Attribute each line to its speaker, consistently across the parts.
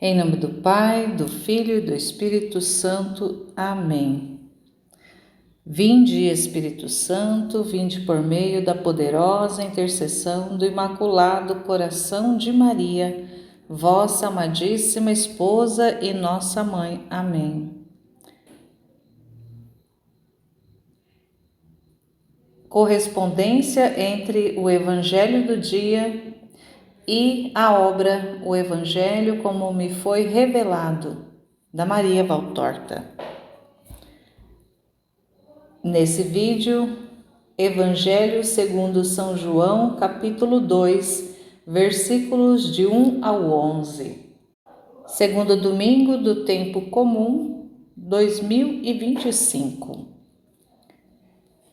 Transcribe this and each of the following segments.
Speaker 1: Em nome do Pai, do Filho e do Espírito Santo. Amém. Vinde, Espírito Santo, vinde por meio da poderosa intercessão do Imaculado Coração de Maria, vossa amadíssima esposa e nossa mãe. Amém. Correspondência entre o Evangelho do dia e a obra O Evangelho como me foi revelado, da Maria Valtorta. Nesse vídeo, Evangelho segundo São João, capítulo 2, versículos de 1 ao 11. Segundo domingo do tempo comum, 2025.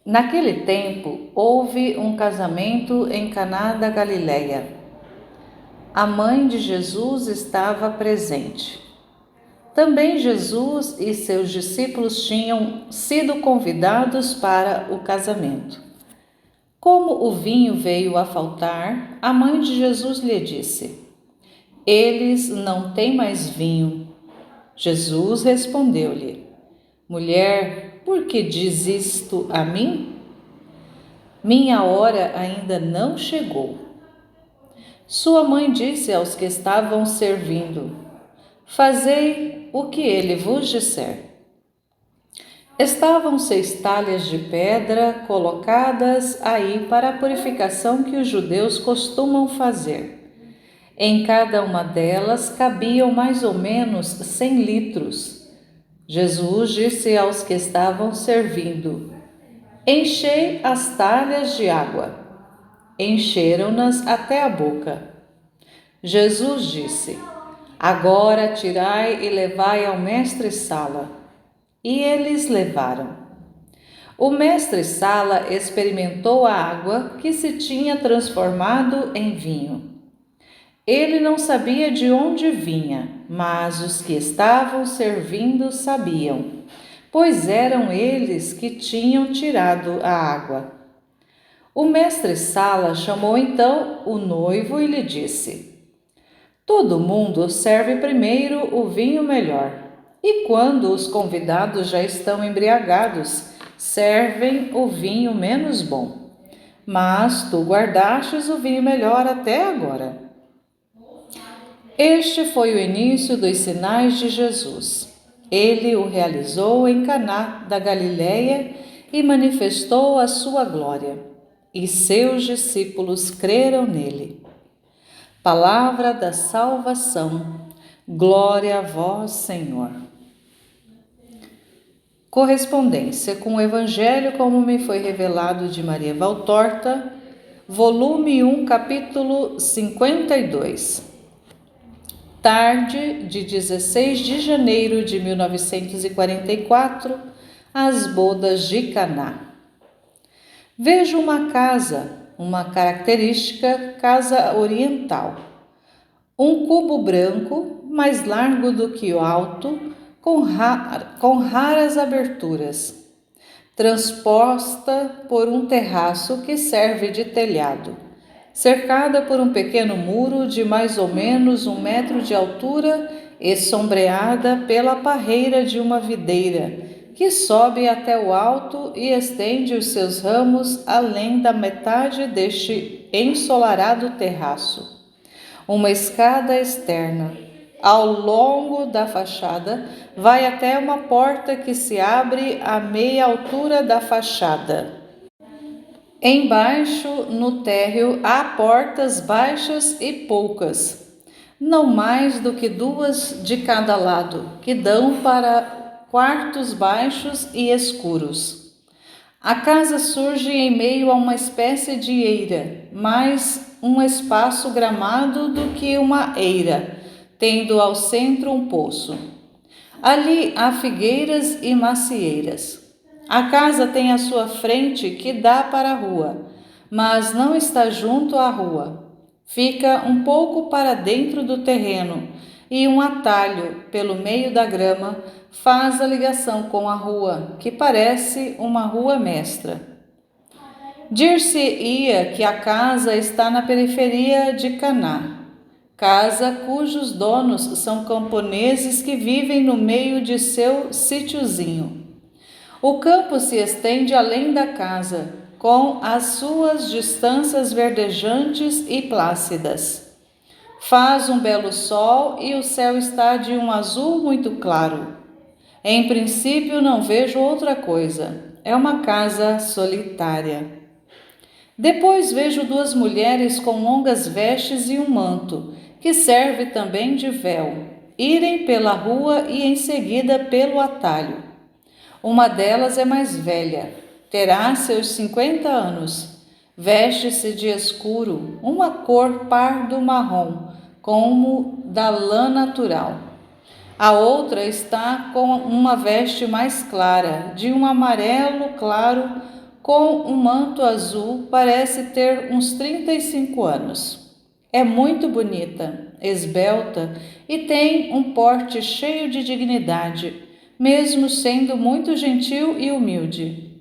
Speaker 1: Naquele tempo, houve um casamento em Caná da Galileia. A mãe de Jesus estava presente. Também Jesus e seus discípulos tinham sido convidados para o casamento. Como o vinho veio a faltar, a mãe de Jesus lhe disse: "Eles não têm mais vinho." Jesus respondeu-lhe: "Mulher, por que diz isto a mim? Minha hora ainda não chegou." Sua mãe disse aos que estavam servindo: "Fazei o que ele vos disser." Estavam 6 talhas de pedra colocadas aí para a purificação que os judeus costumam fazer. Em cada uma delas cabiam mais ou menos 100 litros. Jesus disse aos que estavam servindo: "Enchei as talhas de água." Encheram-nas até a boca. Jesus disse: "Agora tirai e levai ao mestre-sala." E eles levaram. O mestre-sala experimentou a água que se tinha transformado em vinho. Ele não sabia de onde vinha, mas os que estavam servindo sabiam, pois eram eles que tinham tirado a água. O mestre-sala chamou então o noivo e lhe disse: "Todo mundo serve primeiro o vinho melhor, e quando os convidados já estão embriagados, servem o vinho menos bom. Mas tu guardastes o vinho melhor até agora." Este foi o início dos sinais de Jesus. Ele o realizou em Caná da Galileia e manifestou a sua glória. E seus discípulos creram nele. Palavra da salvação. Glória a vós, Senhor. Correspondência com o Evangelho como me foi revelado de Maria Valtorta, volume 1, capítulo 52. Tarde de 16 de janeiro de 1944, as bodas de Caná. Vejo uma casa, uma característica casa oriental. Um cubo branco, mais largo do que o alto, com raras aberturas, transposta por um terraço que serve de telhado, cercada por um pequeno muro de mais ou menos 1 metro de altura e sombreada pela parreira de uma videira, que sobe até o alto e estende os seus ramos além da metade deste ensolarado terraço. Uma escada externa, ao longo da fachada, vai até uma porta que se abre à meia altura da fachada. Embaixo, no térreo, há portas baixas e poucas, não mais do que 2 de cada lado, que dão para quartos baixos e escuros. A casa surge em meio a uma espécie de eira, mais um espaço gramado do que uma eira, tendo ao centro um poço. Ali há figueiras e macieiras. A casa tem a sua frente que dá para a rua, mas não está junto à rua. Fica um pouco para dentro do terreno, e um atalho pelo meio da grama faz a ligação com a rua, que parece uma rua mestra. Dir-se-ia que a casa está na periferia de Caná. casa cujos donos são camponeses que vivem no meio de seu sítiozinho. O campo se estende além da casa, com as suas distâncias verdejantes e plácidas. Faz um belo sol e o céu está de um azul muito claro. Em princípio, não vejo outra coisa. É uma casa solitária. Depois vejo duas mulheres com longas vestes e um manto, que serve também de véu, irem pela rua e em seguida pelo atalho. Uma delas é mais velha, terá seus 50 anos. Veste-se de escuro, uma cor pardo-marrom, como da lã natural. A outra está com uma veste mais clara, de um amarelo claro, com um manto azul, parece ter uns 35 anos. É muito bonita, esbelta e tem um porte cheio de dignidade, mesmo sendo muito gentil e humilde.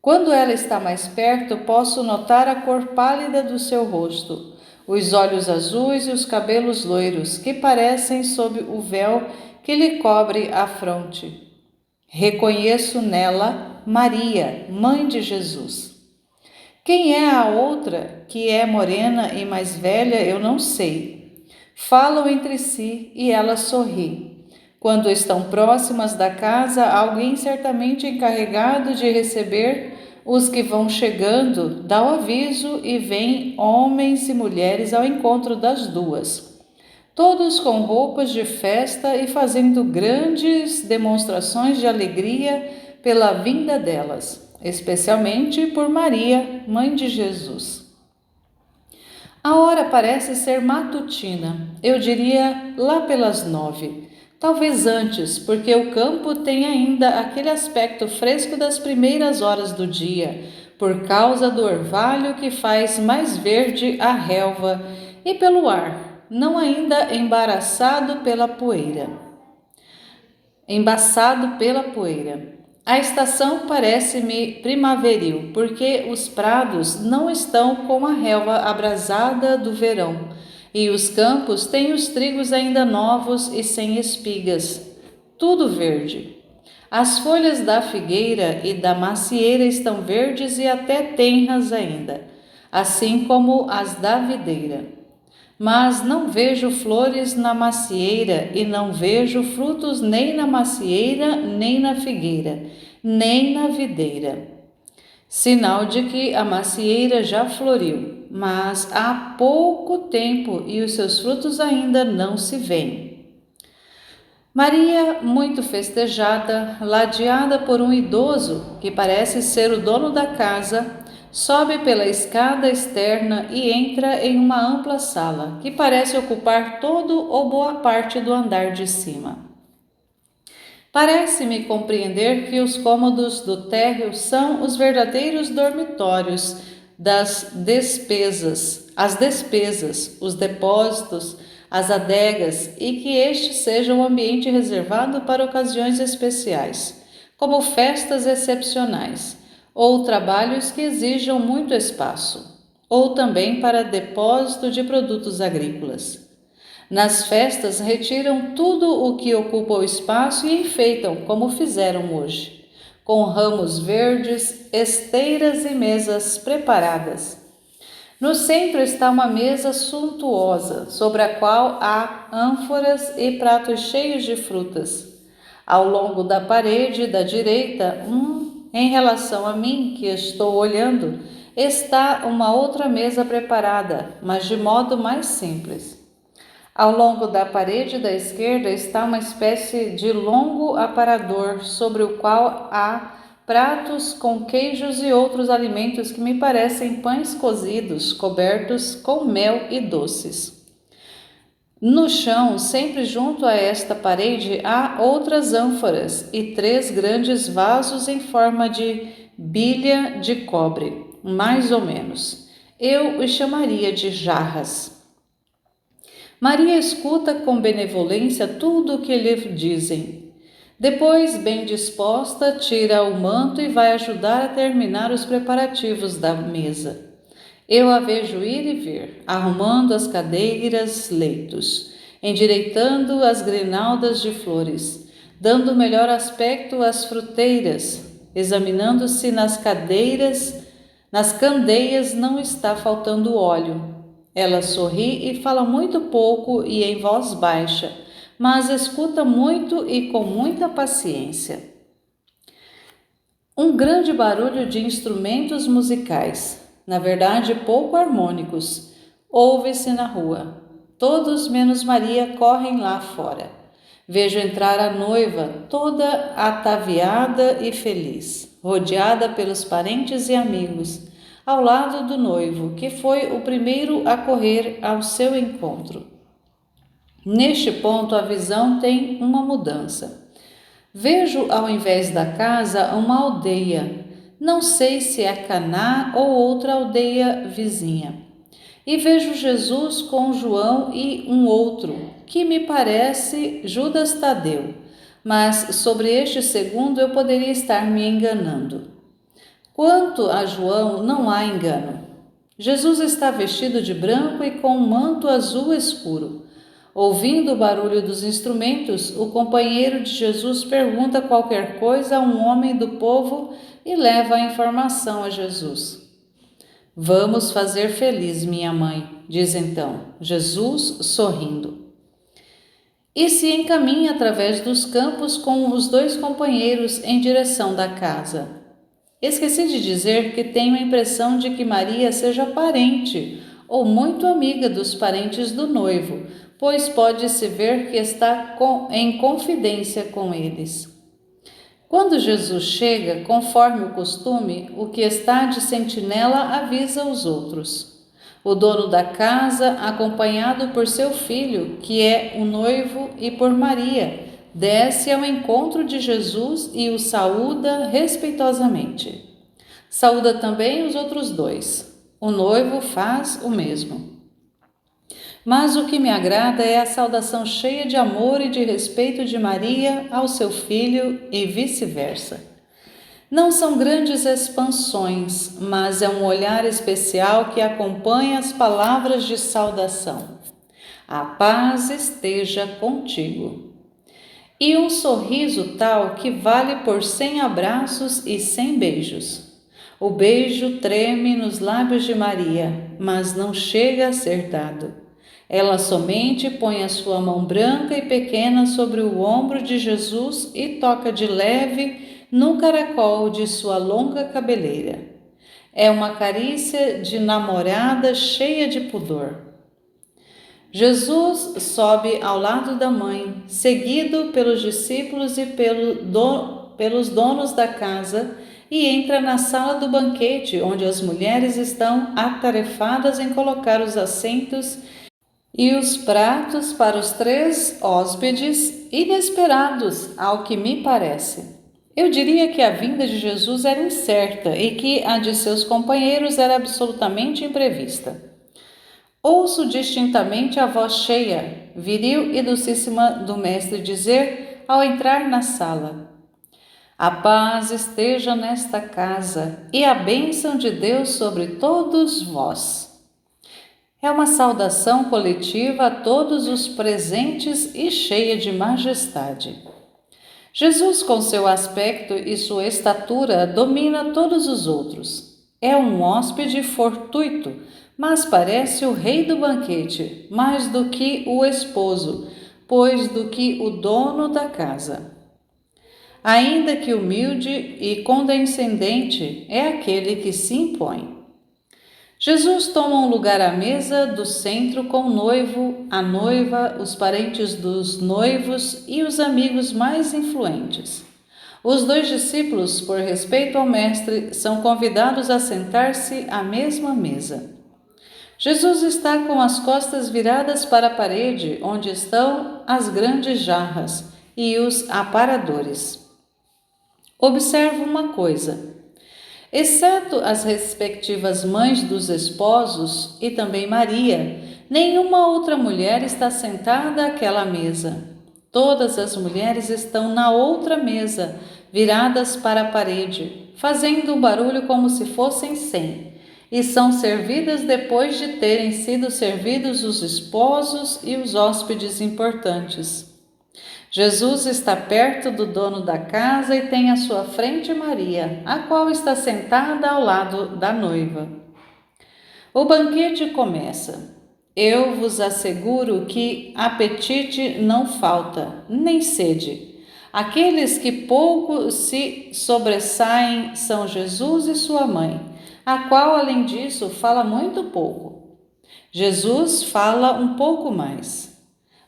Speaker 1: Quando ela está mais perto, posso notar a cor pálida do seu rosto, os olhos azuis e os cabelos loiros, que parecem sob o véu que lhe cobre a fronte. Reconheço nela Maria, mãe de Jesus. Quem é a outra, que é morena e mais velha, eu não sei. Falam entre si e ela sorri. Quando estão próximas da casa, alguém certamente encarregado de receber os que vão chegando dá o aviso e vêm homens e mulheres ao encontro das duas, todos com roupas de festa e fazendo grandes demonstrações de alegria pela vinda delas, especialmente por Maria, mãe de Jesus. A hora parece ser matutina, eu diria lá pelas 9. Talvez antes, porque o campo tem ainda aquele aspecto fresco das primeiras horas do dia, por causa do orvalho que faz mais verde a relva e pelo ar, não ainda embaçado pela poeira. A estação parece-me primaveril, porque os prados não estão com a relva abrasada do verão, e os campos têm os trigos ainda novos e sem espigas, tudo verde. As folhas da figueira e da macieira estão verdes e até tenras ainda, assim como as da videira. Mas não vejo flores na macieira e não vejo frutos nem na macieira, nem na figueira, nem na videira. Sinal de que a macieira já floriu, mas há pouco tempo e os seus frutos ainda não se veem. Maria, muito festejada, ladeada por um idoso que parece ser o dono da casa, sobe pela escada externa e entra em uma ampla sala, que parece ocupar todo ou boa parte do andar de cima. Parece-me compreender que os cômodos do térreo são os verdadeiros dormitórios das despesas, os depósitos, as adegas, e que este seja um ambiente reservado para ocasiões especiais, como festas excepcionais, ou trabalhos que exijam muito espaço, ou também para depósito de produtos agrícolas. Nas festas retiram tudo o que ocupa o espaço e enfeitam, como fizeram hoje, com ramos verdes, esteiras e mesas preparadas. No centro está uma mesa suntuosa, sobre a qual há ânforas e pratos cheios de frutas. Ao longo da parede da direita, em relação a mim, que estou olhando, está uma outra mesa preparada, mas de modo mais simples. Ao longo da parede da esquerda está uma espécie de longo aparador, sobre o qual há pratos com queijos e outros alimentos que me parecem pães cozidos, cobertos com mel e doces. No chão, sempre junto a esta parede, há outras ânforas e 3 grandes vasos em forma de bilha de cobre, mais ou menos. Eu os chamaria de jarras. Maria escuta com benevolência tudo o que lhe dizem. Depois, bem disposta, tira o manto e vai ajudar a terminar os preparativos da mesa. Eu a vejo ir e vir, arrumando as cadeiras, leitos, endireitando as grinaldas de flores, dando melhor aspecto às fruteiras, examinando se nas candeias não está faltando óleo. Ela sorri e fala muito pouco e em voz baixa, mas escuta muito e com muita paciência. Um grande barulho de instrumentos musicais, na verdade pouco harmônicos, ouve-se na rua. Todos menos Maria correm lá fora. Vejo entrar a noiva, toda ataviada e feliz, rodeada pelos parentes e amigos, ao lado do noivo, que foi o primeiro a correr ao seu encontro. Neste ponto, a visão tem uma mudança. Vejo ao invés da casa uma aldeia, não sei se é Caná ou outra aldeia vizinha. E vejo Jesus com João e um outro, que me parece Judas Tadeu, mas sobre este segundo eu poderia estar me enganando. Quanto a João, não há engano. Jesus está vestido de branco e com um manto azul escuro. Ouvindo o barulho dos instrumentos, o companheiro de Jesus pergunta qualquer coisa a um homem do povo e leva a informação a Jesus. Vamos fazer feliz minha mãe, diz então Jesus, sorrindo. E se encaminha através dos campos com os dois companheiros em direção da casa. Esqueci de dizer que tenho a impressão de que Maria seja parente ou muito amiga dos parentes do noivo, pois pode-se ver que está em confidência com eles. Quando Jesus chega, conforme o costume, o que está de sentinela avisa os outros. O dono da casa, acompanhado por seu filho, que é o noivo, e por Maria, desce ao encontro de Jesus e o saúda respeitosamente. Saúda também os outros dois. O noivo faz o mesmo. Mas o que me agrada é a saudação cheia de amor e de respeito de Maria ao seu filho e vice-versa. Não são grandes expansões, mas é um olhar especial que acompanha as palavras de saudação. A paz esteja contigo. E um sorriso tal que vale por 100 abraços e 100 beijos. O beijo treme nos lábios de Maria, mas não chega a ser dado. Ela somente põe a sua mão branca e pequena sobre o ombro de Jesus e toca de leve no caracol de sua longa cabeleira. É uma carícia de namorada cheia de pudor. Jesus sobe ao lado da mãe, seguido pelos discípulos e pelos donos da casa, e entra na sala do banquete, onde as mulheres estão atarefadas em colocar os assentos e os pratos para os 3 hóspedes inesperados, ao que me parece. Eu diria que a vinda de Jesus era incerta e que a de seus companheiros era absolutamente imprevista. Ouço distintamente a voz cheia, viril e docíssima do mestre dizer ao entrar na sala: a paz esteja nesta casa e a bênção de Deus sobre todos vós. É uma saudação coletiva a todos os presentes e cheia de majestade. Jesus, com seu aspecto e sua estatura, domina todos os outros. É um hóspede fortuito, mas parece o rei do banquete, mais do que o esposo, pois do que o dono da casa. Ainda que humilde e condescendente, é aquele que se impõe. Jesus toma um lugar à mesa do centro com o noivo, a noiva, os parentes dos noivos e os amigos mais influentes. Os 2 discípulos, por respeito ao mestre, são convidados a sentar-se à mesma mesa. Jesus está com as costas viradas para a parede, onde estão as grandes jarras e os aparadores. Observo uma coisa. Exceto as respectivas mães dos esposos e também Maria, nenhuma outra mulher está sentada àquela mesa. Todas as mulheres estão na outra mesa, viradas para a parede, fazendo um barulho como se fossem 100. e são servidas depois de terem sido servidos os esposos e os hóspedes importantes. Jesus está perto do dono da casa e tem à sua frente Maria, a qual está sentada ao lado da noiva. O banquete começa. Eu vos asseguro que apetite não falta, nem sede. Aqueles que pouco se sobressaem são Jesus e sua mãe, a qual, além disso, fala muito pouco. Jesus fala um pouco mais.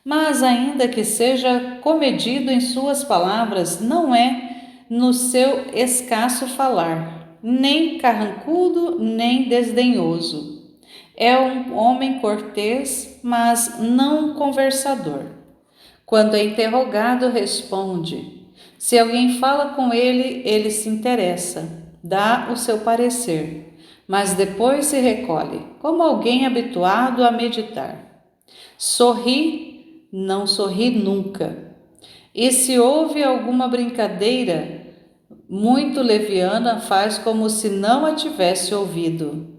Speaker 1: Mas, ainda que seja comedido em suas palavras, não é no seu escasso falar, nem carrancudo, nem desdenhoso. É um homem cortês, mas não conversador. Quando é interrogado, responde. Se alguém fala com ele, ele se interessa, dá o seu parecer, mas depois se recolhe, como alguém habituado a meditar. Sorri, não sorri nunca. E se houve alguma brincadeira muito leviana, faz como se não a tivesse ouvido.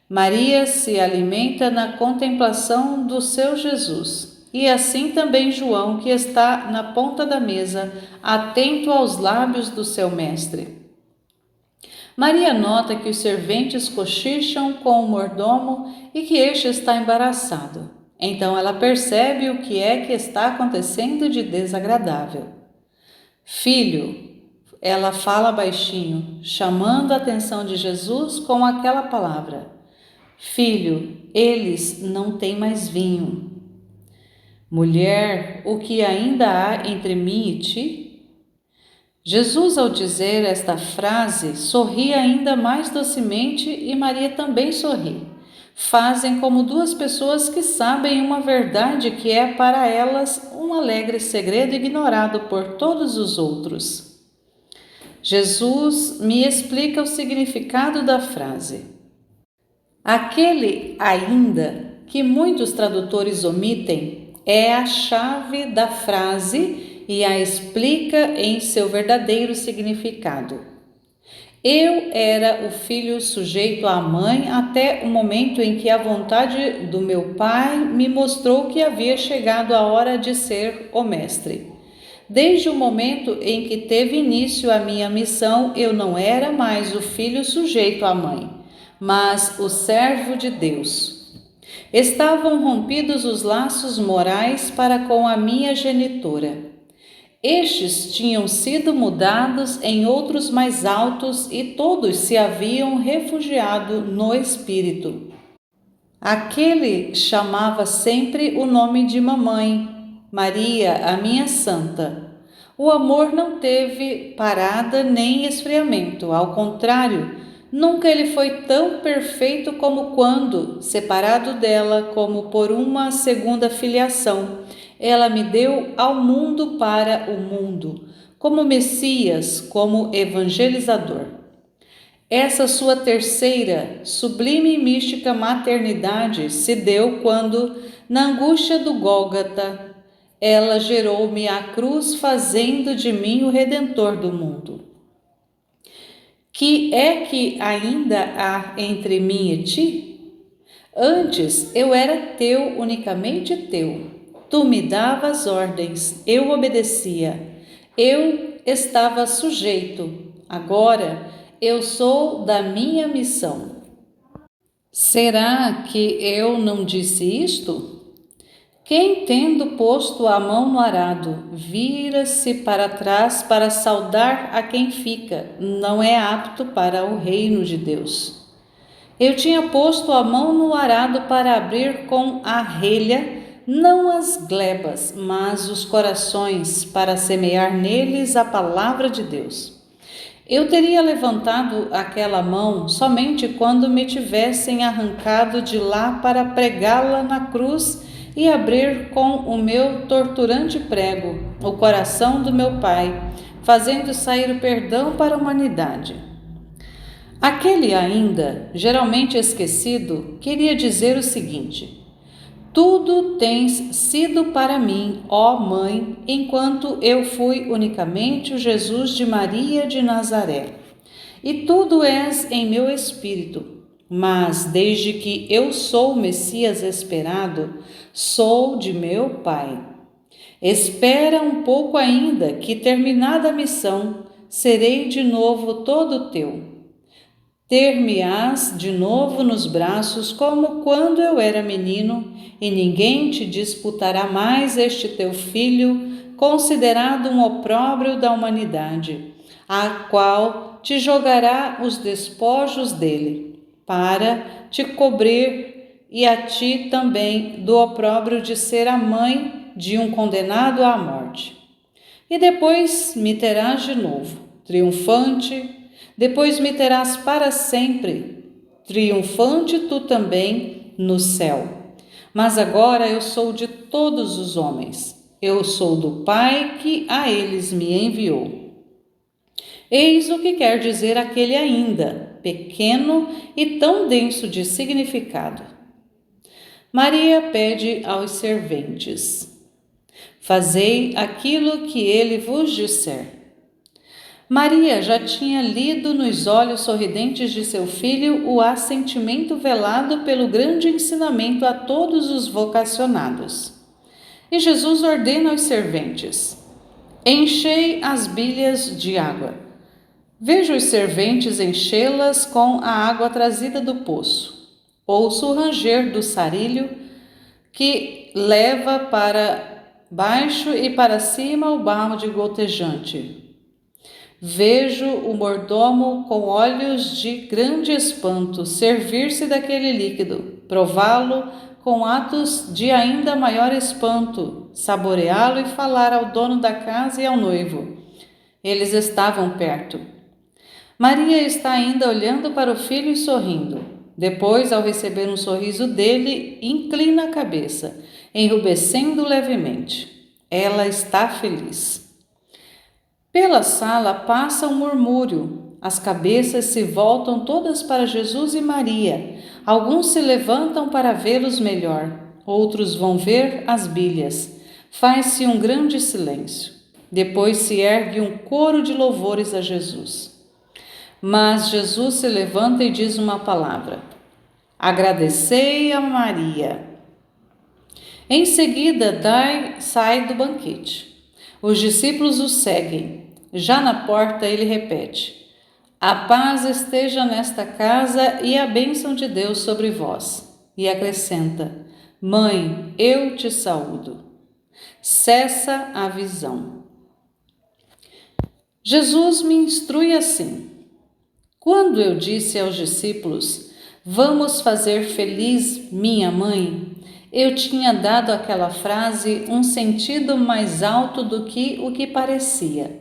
Speaker 1: Maria se alimenta na contemplação do seu Jesus, e assim também João, que está na ponta da mesa, atento aos lábios do seu mestre. Maria nota que os serventes cochicham com o mordomo e que este está embaraçado. Então ela percebe o que é que está acontecendo de desagradável. Filho, ela fala baixinho, chamando a atenção de Jesus com aquela palavra. Filho, eles não têm mais vinho. Mulher, o que ainda há entre mim e ti? Jesus, ao dizer esta frase, sorri ainda mais docemente e Maria também sorri. Fazem como duas pessoas que sabem uma verdade que é para elas um alegre segredo ignorado por todos os outros. Jesus me explica o significado da frase. Aquele ainda que muitos tradutores omitem é a chave da frase e a explica em seu verdadeiro significado. Eu era o filho sujeito à mãe até o momento em que a vontade do meu pai me mostrou que havia chegado a hora de ser o mestre. Desde o momento em que teve início a minha missão, eu não era mais o filho sujeito à mãe, mas o servo de Deus. Estavam rompidos os laços morais para com a minha genitora. Estes tinham sido mudados em outros mais altos e todos se haviam refugiado no Espírito. Aquele chamava sempre o nome de mamãe, Maria, a minha santa. O amor não teve parada nem esfriamento, ao contrário, nunca ele foi tão perfeito como quando, separado dela como por uma segunda filiação, ela me deu ao mundo para o mundo, como Messias, como evangelizador. Essa sua terceira, sublime e mística maternidade se deu quando, na angústia do Gólgota, ela gerou-me à cruz, fazendo de mim o Redentor do mundo. Que é que ainda há entre mim e ti? Antes eu era teu, unicamente teu. Tu me davas ordens, eu obedecia. Eu estava sujeito. Agora eu sou da minha missão. Será que eu não disse isto? Quem, tendo posto a mão no arado, vira-se para trás para saudar a quem fica, não é apto para o reino de Deus. Eu tinha posto a mão no arado para abrir com a relha, não as glebas, mas os corações, para semear neles a palavra de Deus. Eu teria levantado aquela mão somente quando me tivessem arrancado de lá para pregá-la na cruz e abrir com o meu torturante prego o coração do meu Pai, fazendo sair o perdão para a humanidade. Aquele ainda, geralmente esquecido, queria dizer o seguinte: tudo tens sido para mim, ó Mãe, enquanto eu fui unicamente o Jesus de Maria de Nazaré. E tudo és em meu espírito, mas desde que eu sou o Messias esperado, sou de meu Pai. Espera um pouco ainda, que terminada a missão, serei de novo todo teu. Ter-me-ás de novo nos braços como quando eu era menino, e ninguém te disputará mais este teu filho, considerado um opróbrio da humanidade, a qual te jogará os despojos dele, para te cobrir e a ti também do opróbrio de ser a mãe de um condenado à morte. E depois me terás de novo, triunfante. Depois me terás para sempre, triunfante tu também no céu. Mas agora eu sou de todos os homens. Eu sou do Pai que a eles me enviou. Eis o que quer dizer aquele ainda, pequeno e tão denso de significado. Maria pede aos serventes: fazei aquilo que ele vos disser. Maria já tinha lido nos olhos sorridentes de seu filho o assentimento velado pelo grande ensinamento a todos os vocacionados. E Jesus ordena aos serventes: enchei as bilhas de água. Vejo os serventes enchê-las com a água trazida do poço. Ouço o ranger do sarilho que leva para baixo e para cima o barro de gotejante. Vejo o mordomo com olhos de grande espanto servir-se daquele líquido, prová-lo com atos de ainda maior espanto, saboreá-lo e falar ao dono da casa e ao noivo. Eles estavam perto. Maria está ainda olhando para o filho e sorrindo. Depois, ao receber um sorriso dele, inclina a cabeça, enrubescendo levemente. Ela está feliz. Pela sala passa um murmúrio. As cabeças se voltam todas para Jesus e Maria. Alguns se levantam para vê-los melhor. Outros vão ver as bilhas. Faz-se um grande silêncio. Depois se ergue um coro de louvores a Jesus. Mas Jesus se levanta e diz uma palavra: agradecei a Maria. Em seguida, sai do banquete. Os discípulos o seguem. Já na porta, ele repete: a paz esteja nesta casa e a bênção de Deus sobre vós. E acrescenta: mãe, eu te saúdo. Cessa a visão. Jesus me instrui assim: quando eu disse aos discípulos: vamos fazer feliz minha mãe, eu tinha dado àquela frase um sentido mais alto do que o que parecia.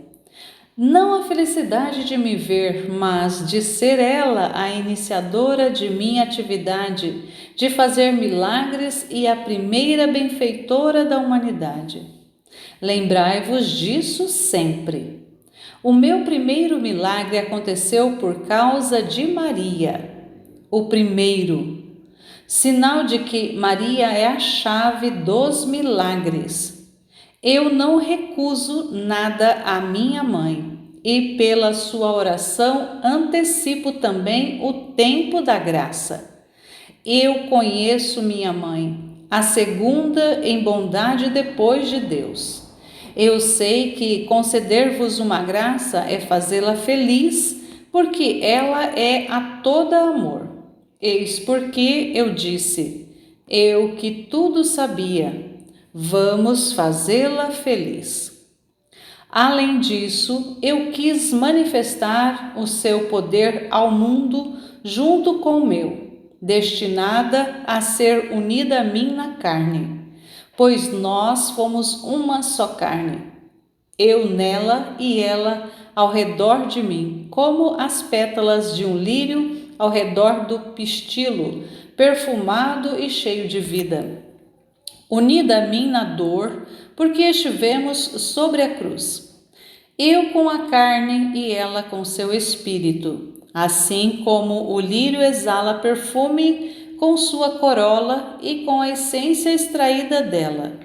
Speaker 1: Não a felicidade de me ver, mas de ser ela a iniciadora de minha atividade, de fazer milagres e a primeira benfeitora da humanidade. Lembrai-vos disso sempre. O meu primeiro milagre aconteceu por causa de Maria. O primeiro, sinal de que Maria é a chave dos milagres. Eu não recuso nada à minha mãe, e pela sua oração antecipo também o tempo da graça. Eu conheço minha mãe, a segunda em bondade depois de Deus. Eu sei que conceder-vos uma graça é fazê-la feliz, porque ela é a toda amor. Eis porque eu disse: eu que tudo sabia, vamos fazê-la feliz. Além disso, eu quis manifestar o seu poder ao mundo junto com o meu, destinada a ser unida a mim na carne, pois nós fomos uma só carne, eu nela e ela ao redor de mim, como as pétalas de um lírio ao redor do pistilo, perfumado e cheio de vida. Unida a mim na dor, porque estivemos sobre a cruz. Eu com a carne e ela com seu espírito, assim como o lírio exala perfume com sua corola e com a essência extraída dela.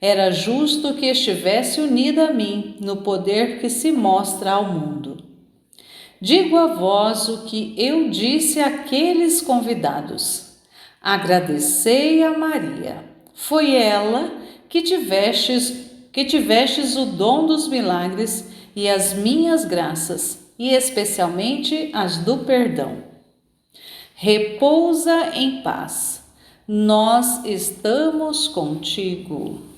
Speaker 1: Era justo que estivesse unida a mim no poder que se mostra ao mundo. Digo a vós o que eu disse àqueles convidados: agradecei a Maria. Foi ela que tivestes o dom dos milagres e as minhas graças, e especialmente as do perdão. Repousa em paz. Nós estamos contigo.